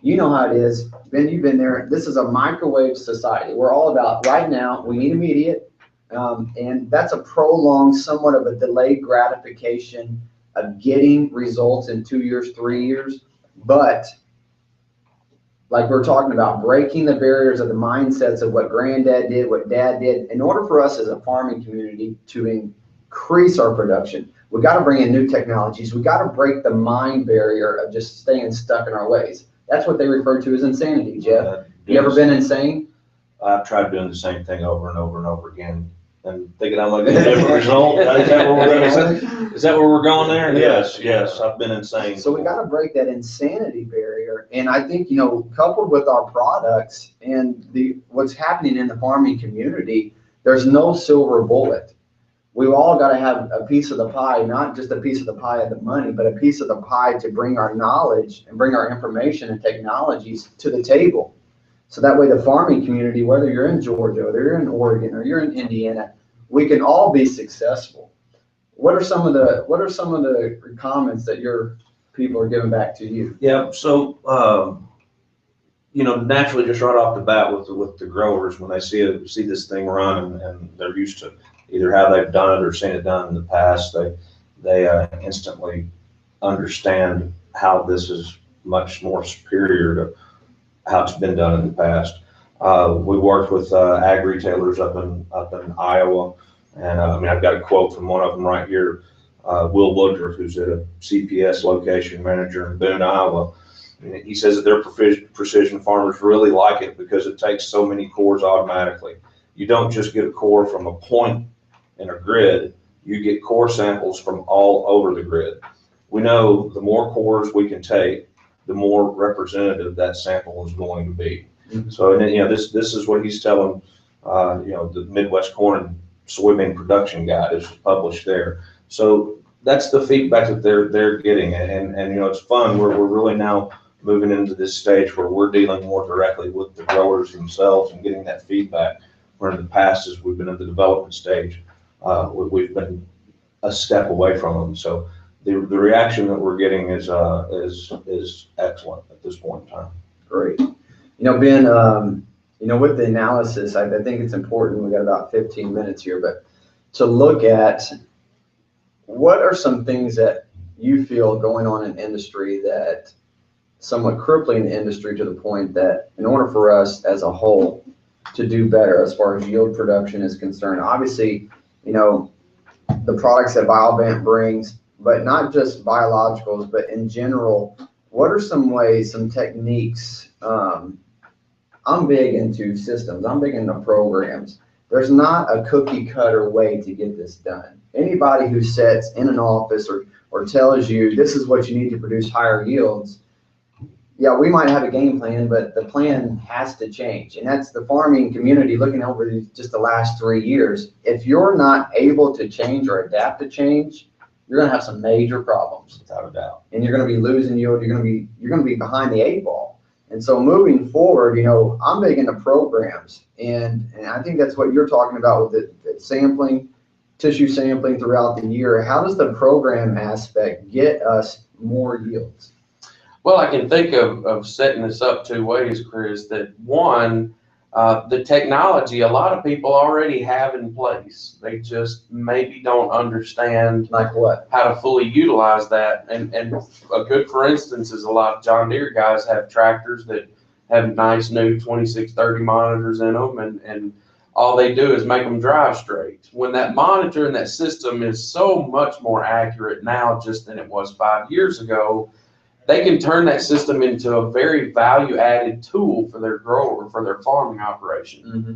you know how it is. Ben, you've been there. This is a microwave society. We're all about right now, we need immediate. And that's a prolonged, somewhat of a delayed gratification of getting results in 2 years, 3 years. But like we're talking about, breaking the barriers of the mindsets of what granddad did, what dad did, in order for us as a farming community to increase our production, we got to bring in new technologies. We got to break the mind barrier of just staying stuck in our ways. That's what they refer to as insanity, Jeff. You ever been insane? I've tried doing the same thing over and over and over again and thinking I'm going to get a different result. Is that where we're going there? Yes, I've been insane. So we got to break that insanity barrier. And I think, coupled with our products and what's happening in the farming community, there's no silver bullet. We've all got to have a piece of the pie, not just a piece of the pie of the money, but a piece of the pie to bring our knowledge and bring our information and technologies to the table. So that way the farming community, whether you're in Georgia, or you're in Oregon, or you're in Indiana, we can all be successful. What are some of the comments that your people are giving back to you? Yeah, so naturally, just right off the bat with the growers, when they see this thing run and they're used to either how they've done it or seen it done in the past, they instantly understand how this is much more superior to how it's been done in the past. We worked with ag retailers up in Iowa, and I've got a quote from one of them right here. Will Woodruff, who's a CPS location manager in Boone, Iowa. And he says that their precision farmers really like it because it takes so many cores automatically. You don't just get a core from a point in a grid, you get core samples from all over the grid. We know the more cores we can take, the more representative that sample is going to be. Mm-hmm. So, and this is what he's telling, the Midwest Corn and Soybean Production Guide is published there. So that's the feedback that they're getting, and it's fun. We're really now moving into this stage where we're dealing more directly with the growers themselves and getting that feedback. Where in the past, as we've been in the development stage, we've been a step away from them. So the reaction that we're getting is excellent at this point in time. Great. Ben, with the analysis, I think it's important, we got about 15 minutes here, but to look at what are some things that you feel going on in industry that somewhat crippling the industry to the point that in order for us as a whole to do better as far as yield production is concerned, obviously, the products that Biovant brings, but not just biologicals, but in general, what are some ways, some techniques? I'm big into systems. I'm big into programs. There's not a cookie cutter way to get this done. Anybody who sits in an office or tells you this is what you need to produce higher yields, yeah, we might have a game plan, but the plan has to change. And that's the farming community looking over just the last 3 years. If you're not able to change or adapt to change, you're going to have some major problems, without a doubt. And you're going to be losing yield. You're going to be behind the 8 ball. And so moving forward, I'm big into programs, and I think that's what you're talking about with the sampling, tissue sampling throughout the year. How does the program aspect get us more yields? Well, I can think of setting this up 2 ways, Chris. That one, the technology, a lot of people already have in place. They just maybe don't understand Like what? how to fully utilize that. And a good for instance is a lot of John Deere guys have tractors that have nice new 2630 monitors in them, and all they do is make them drive straight. When that monitor and that system is so much more accurate now just than it was 5 years ago, they can turn that system into a very value-added tool for their grower, for their farming operation. Mm-hmm.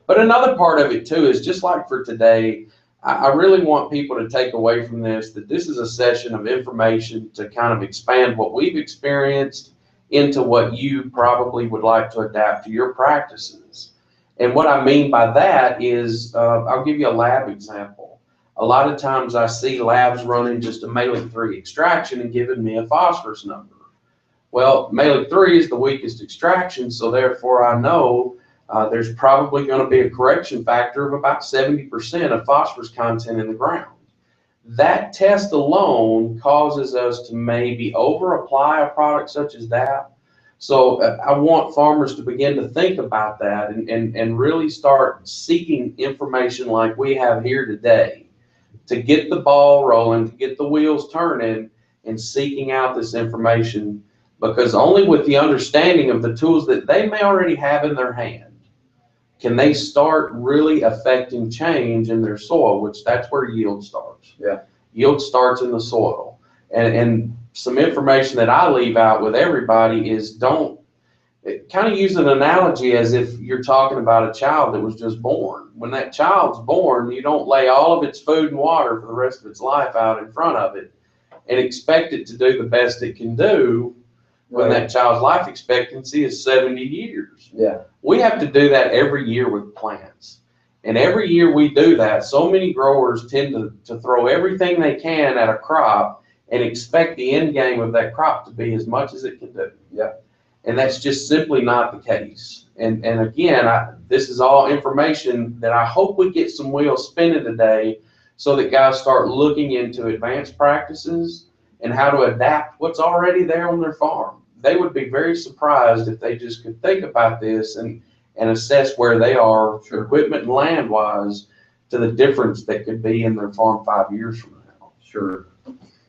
But another part of it too is just like for today, I really want people to take away from this that this is a session of information to kind of expand what we've experienced into what you probably would like to adapt to your practices. And what I mean by that is, I'll give you a lab example. A lot of times I see labs running just a Mehlich 3 extraction and giving me a phosphorus number. Well, Mehlich 3 is the weakest extraction, so therefore I know there's probably going to be a correction factor of about 70% of phosphorus content in the ground. That test alone causes us to maybe over-apply a product such as that. So I want farmers to begin to think about that and really start seeking information like we have here today, to get the ball rolling, to get the wheels turning, and seeking out this information, because only with the understanding of the tools that they may already have in their hand can they start really affecting change in their soil, which that's where yield starts. Yeah. Yield starts in the soil. And some information that I leave out with everybody is kind of use an analogy as if you're talking about a child that was just born. When that child's born, you don't lay all of its food and water for the rest of its life out in front of it and expect it to do the best it can do when that child's life expectancy is 70 years. Yeah. We have to do that every year with plants. And every year we do that, so many growers tend to throw everything they can at a crop and expect the end game of that crop to be as much as it can do. Yeah. And that's just simply not the case. And again, this is all information that I hope we get some wheels spinning today so that guys start looking into advanced practices and how to adapt what's already there on their farm. They would be very surprised if they just could think about this and assess where they are, equipment and land-wise, to the difference that could be in their farm 5 years from now. Sure.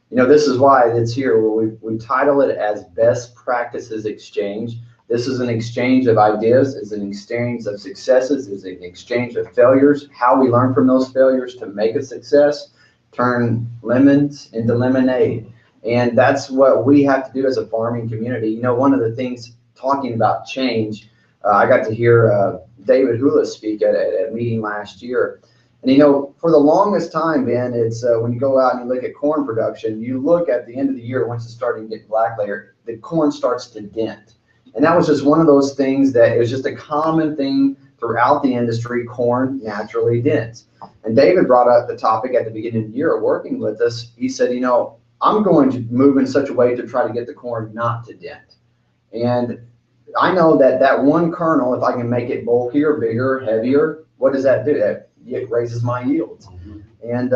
This is why it's here, where we title it as Best Practices Exchange. This is an exchange of ideas, it's an exchange of successes, it's an exchange of failures, how we learn from those failures to make a success, turn lemons into lemonade. And that's what we have to do as a farming community. One of the things, talking about change, I got to hear David Hula speak at a meeting last year. And for the longest time, Ben, it's when you go out and you look at corn production, you look at the end of the year, once it's starting to get black layer, the corn starts to dent. And that was just one of those things that it was just a common thing throughout the industry. Corn naturally dents. And David brought up the topic at the beginning of the year working with us. He said, I'm going to move in such a way to try to get the corn not to dent. And I know that one kernel, if I can make it bulkier, bigger, heavier, what does that do? It raises my yields. And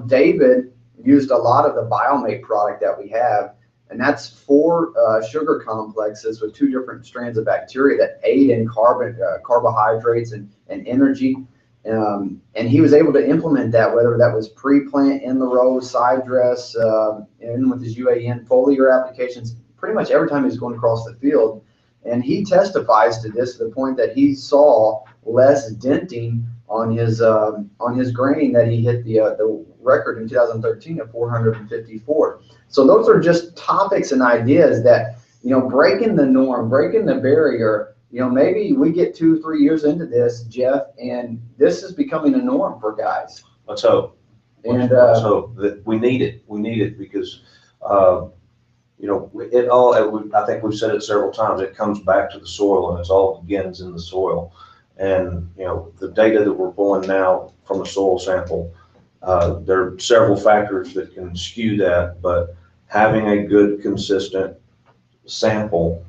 David, used a lot of the BioMate product that we have, and that's 4 sugar complexes with 2 different strands of bacteria that aid in carbohydrates and energy. And he was able to implement that, whether that was pre-plant, in the row, side dress, and with his UAN foliar applications, pretty much every time he was going across the field. And he testifies to this to the point that he saw less denting on his grain, that he hit the record in 2013 of 454. So those are just topics and ideas that, breaking the norm, breaking the barrier. Maybe we get 2-3 years into this, Jeff, and this is becoming a norm for guys. Let's hope. And let's hope that we need it. We need it because, it all, I think we've said it several times, it comes back to the soil, and it all begins in the soil. And, the data that we're pulling now from a soil sample, there are several factors that can skew that, but having a good, consistent sample,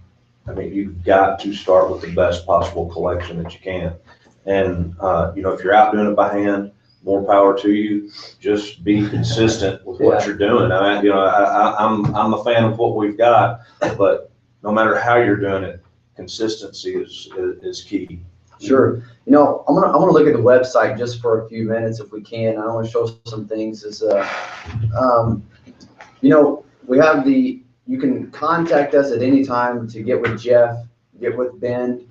you've got to start with the best possible collection that you can. And, if you're out doing it by hand, more power to you. Just be consistent with what you're doing. I'm a fan of what we've got, but no matter how you're doing it, consistency is key. Sure. I'm gonna look at the website just for a few minutes if we can. I want to show some things. We have you can contact us at any time to get with Jeff, get with Ben.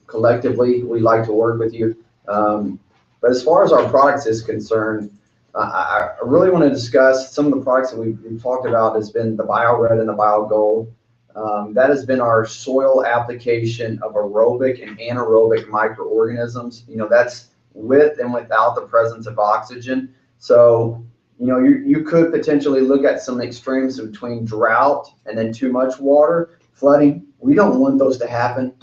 Collectively, we like to work with you. But as far as our products is concerned, I really want to discuss some of the products that we've talked about. Has been the BioRed and the BioGold. That has been our soil application of aerobic and anaerobic microorganisms. That's with and without the presence of oxygen. So, you could potentially look at some extremes between drought and then too much water, flooding. We don't want those to happen.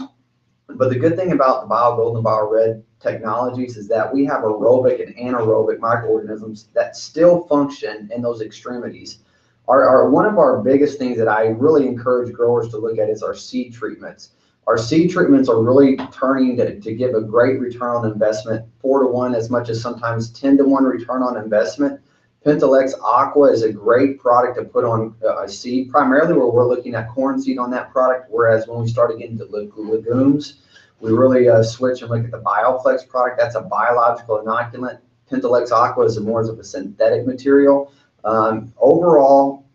But the good thing about the BioGold and BioRed technologies is that we have aerobic and anaerobic microorganisms that still function in those extremities. One of our biggest things that I really encourage growers to look at is our seed treatments. Our seed treatments are really turning to give a great return on investment, 4-to-1, as much as sometimes 10-to-1 return on investment. Pentalex Aqua is a great product to put on a seed, primarily where we're looking at corn seed on that product, whereas when we started getting to legumes, we really switch and look at the BioFlex product. That's a biological inoculant. Pentalex Aqua is more of a synthetic material. Overall,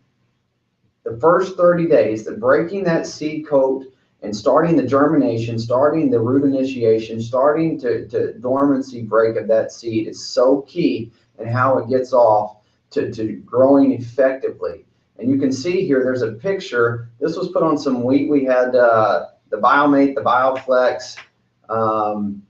the first 30 days, breaking that seed coat and starting the germination, starting the root initiation, starting to dormancy break of that seed is so key in how it gets off to growing effectively. And you can see here, there's a picture. This was put on some wheat. We had the BioMate, the BioFlex, and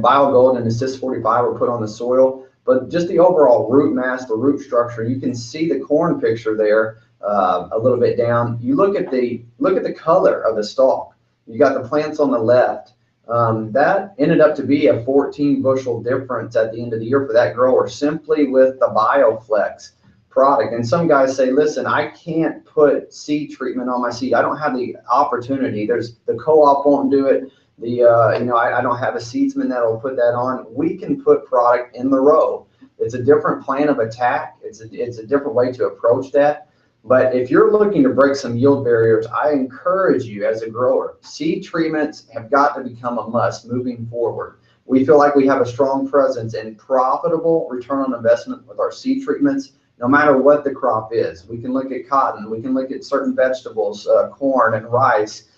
BioGold and Assist 45 were put on the soil. But just the overall root mass, the root structure, you can see the corn picture there a little bit down. You look at the color of the stalk. You got the plants on the left. That ended up to be a 14 bushel difference at the end of the year for that grower, simply with the BioFlex product. And some guys say, listen, I can't put seed treatment on my seed. I don't have the opportunity. The co-op won't do it. I don't have a seedsman that'll put that on. We can put product in the row. It's a different plan of attack. It's a different way to approach that. But if you're looking to break some yield barriers, I encourage you as a grower, seed treatments have got to become a must moving forward. We feel like we have a strong presence and profitable return on investment with our seed treatments, no matter what the crop is. We can look at cotton, we can look at certain vegetables, corn and rice.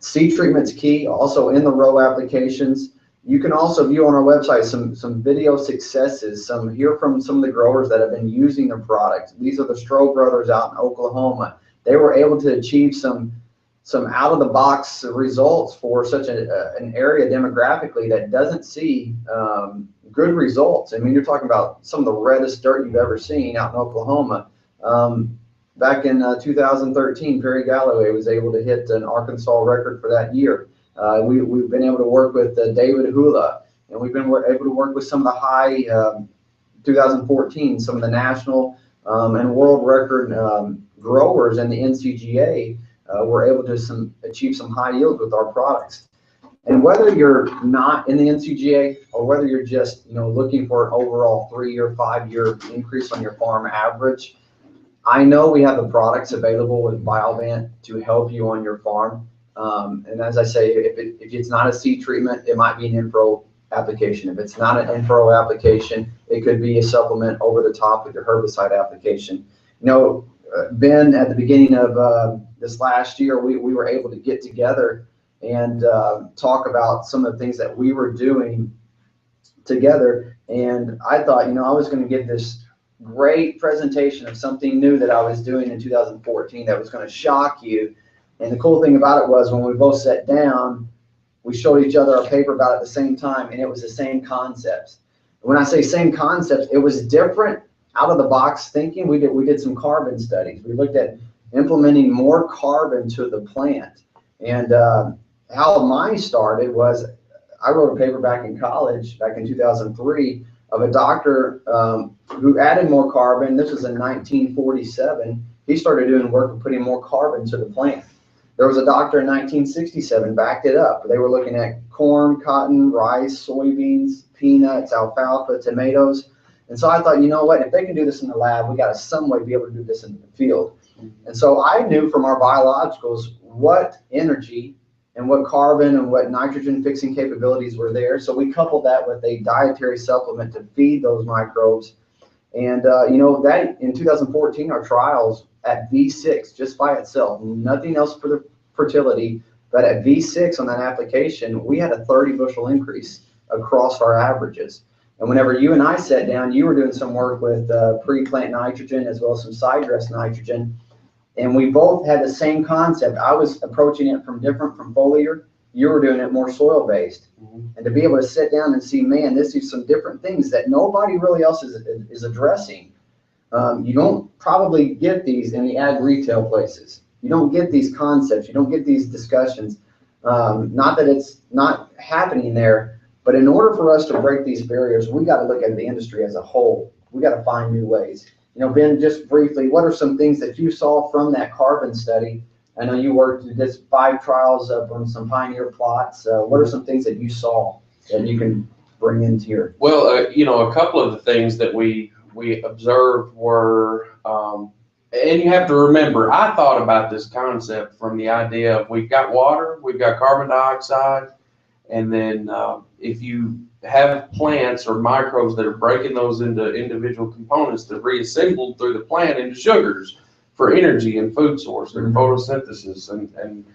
Seed treatment's key, also in the row applications. You can also view on our website some video successes, hear from some of the growers that have been using the product. These are the Stroh brothers out in Oklahoma. They were able to achieve some out-of-the-box results for such an area demographically that doesn't see good results. I mean, you're talking about some of the reddest dirt you've ever seen out in Oklahoma. Back in 2013, Perry Galloway was able to hit an Arkansas record for that year. We've been able to work with David Hula, and we've been able to work with some of the high 2014, some of the national and world record growers in the NCGA were able to achieve some high yields with our products. And whether you're not in the NCGA or whether you're just, looking for an overall 3-year, 5-year increase on your farm average, I know we have the products available with Biovant to help you on your farm. And as I say, if it's not a seed treatment, it might be an in-furrow application. If it's not an in-furrow application, it could be a supplement over the top with your herbicide application. Ben, at the beginning of this last year, we were able to get together and talk about some of the things that we were doing together. And I thought, I was going to give this great presentation of something new that I was doing in 2014 that was going to shock you. And the cool thing about it was when we both sat down, we showed each other our paper about it at the same time, and it was the same concepts. When I say same concepts, it was different, out of the box thinking. We did some carbon studies. We looked at implementing more carbon to the plant. And how mine started was I wrote a paper back in college, back in 2003, of a doctor who added more carbon. This was in 1947. He started doing work of putting more carbon to the plant. There was a doctor in 1967, backed it up. They were looking at corn, cotton, rice, soybeans, peanuts, alfalfa, tomatoes. And so I thought, you know what, if they can do this in the lab, we got to some way be able to do this in the field. And so I knew from our biologicals what energy and what carbon and what nitrogen fixing capabilities were there. So we coupled that with a dietary supplement to feed those microbes. And, that in 2014, our trials at V6 just by itself, nothing else for the fertility, but at V6 on that application, we had a 30 bushel increase across our averages. And whenever you and I sat down, you were doing some work with pre-plant nitrogen as well as some side dress nitrogen. And we both had the same concept. I was approaching it from foliar. You were doing it more soil-based. And to be able to sit down and see, man, this is some different things that nobody really else is addressing. You don't probably get these in the ag retail places. You don't get these concepts. You don't get these discussions. Not that it's not happening there, but in order for us to break these barriers, we got to look at the industry as a whole. We got to find new ways. Ben, just briefly, what are some things that you saw from that carbon study? I know you worked, did 5 trials on some pioneer plots. What are some things that you saw that you can bring into your? Well, a couple of the things that we observed were, and you have to remember, I thought about this concept from the idea of we've got water, we've got carbon dioxide, and then if you have plants or microbes that are breaking those into individual components that are reassembled through the plant into sugars for energy and food source, their photosynthesis and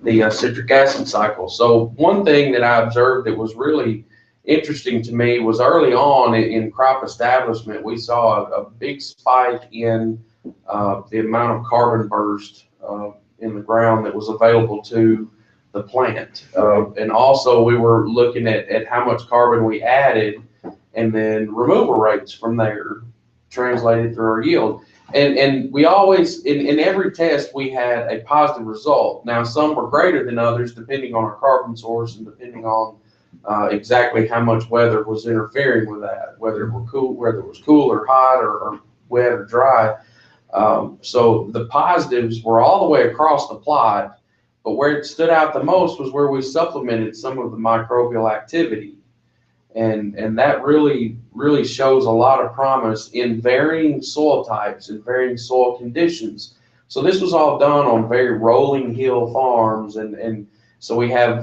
the citric acid cycle. So one thing that I observed that was really interesting to me was early on in crop establishment, we saw a big spike in the amount of carbon burst in the ground that was available to the plant. And also we were looking at how much carbon we added and then removal rates from there translated through our yield. And we always, in every test, we had a positive result. Now, some were greater than others depending on our carbon source and depending on exactly how much weather was interfering with that, whether it was cool or hot or wet or dry. So the positives were all the way across the plot. But where it stood out the most was where we supplemented some of the microbial activity. And that really shows a lot of promise in varying soil types and varying soil conditions. So this was all done on very rolling hill farms. And so we have,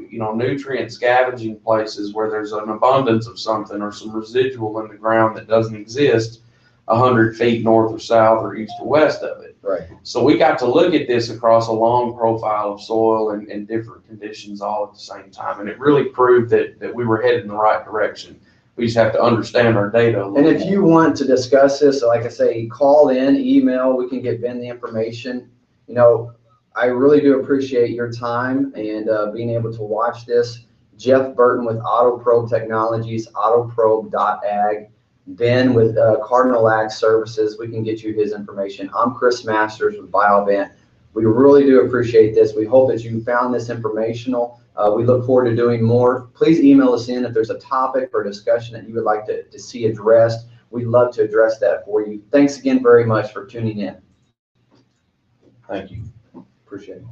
nutrient scavenging places where there's an abundance of something or some residual in the ground that doesn't exist 100 feet north or south or east or west of it. Right. So we got to look at this across a long profile of soil and different conditions all at the same time. And it really proved that we were headed in the right direction. We just have to understand our data a little And if more. you want to discuss this, like I say, call in, email, we can get Ben the information. I really do appreciate your time and being able to watch this. Jeff Burton with Autoprobe Technologies, autoprobe.ag. Ben with Cardinal Ag Services, we can get you his information. I'm Chris Masters with Biovant. We really do appreciate this. We hope that you found this informational. We look forward to doing more. Please email us in if there's a topic or discussion that you would like to see addressed. We'd love to address that for you. Thanks again very much for tuning in. Thank you. Appreciate it.